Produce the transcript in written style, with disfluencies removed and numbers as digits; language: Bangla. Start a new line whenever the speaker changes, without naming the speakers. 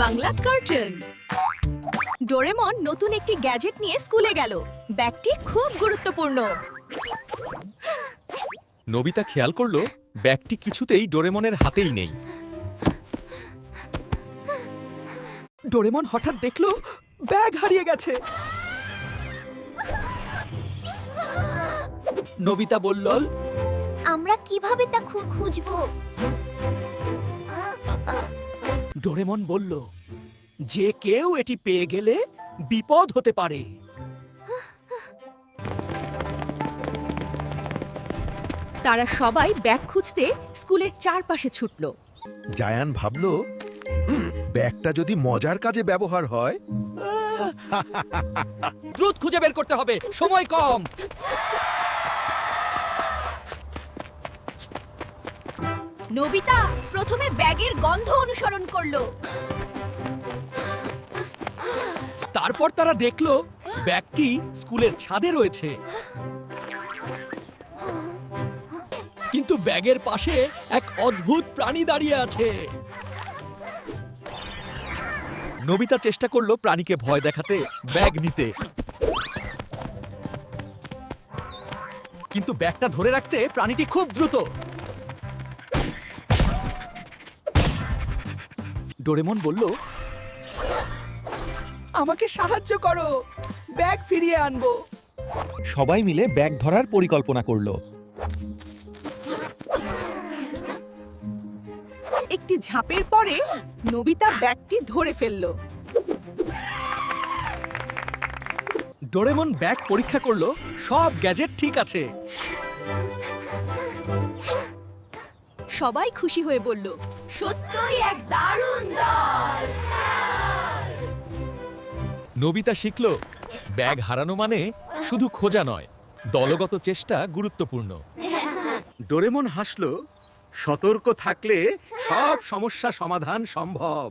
বাংলা কার্টুন। ডোরেমন নতুন একটি গ্যাজেট নিয়ে স্কুলে গেল। ব্যাগটি খুব গুরুত্বপূর্ণ।
নোবিতা খেয়াল করলো ব্যাগটি কিছুতেই ডোরেমনের হাতেই নেই।
ডোরেমন হঠাৎ দেখলো ব্যাগ হারিয়ে গেছে। নোবিতা বলল,
আমরা কিভাবে তা খুঁজবো?
ডোরেমন বলল, যে কেউ এটি পেয়ে গেলে বিপদ হতে পারে।
তারা সবাই ব্যাগ খুঁজতে স্কুলের চারপাশে ছুটল।
জায়ান ভাবল, ব্যাগটা যদি মজার কাজে ব্যবহার হয়।
দ্রুত খুঁজে বের করতে হবে, সময় কম।
নোবিতা প্রথমে ব্যাগের গন্ধ অনুসরণ করলো।
তারপর তারা দেখলো ব্যাগটি স্কুলের ছাদে রয়েছে, কিন্তু ব্যাগের পাশে এক অদ্ভুত প্রাণী দাঁড়িয়ে আছে।
নোবিতা চেষ্টা করলো প্রাণীকে ভয় দেখাতে ব্যাগ নিতে,
কিন্তু ব্যাগটা ধরে রাখতে প্রাণীটি খুব দ্রুত। ডোরেমন বলল, আমাকে সাহায্য করো, ব্যাগ ফিরিয়ে আনবো।
সবাই মিলে ব্যাগ ধরার পরিকল্পনা করলো।
একটি ঝাঁপের পরে নোবিতা ব্যাগটি ধরে ফেলল।
ডোরেমন ব্যাগ পরীক্ষা করলো, সব গ্যাজেট ঠিক আছে।
সবাই খুশি হয়ে বলল, সত্যই এক দারুণ দল।
নোবিতা শিখল ব্যাগ হারানো মানে শুধু খোঁজা নয়, দলগত চেষ্টা গুরুত্বপূর্ণ।
ডোরেমন হাসল, সতর্ক থাকলে সব সমস্যা সমাধান সম্ভব।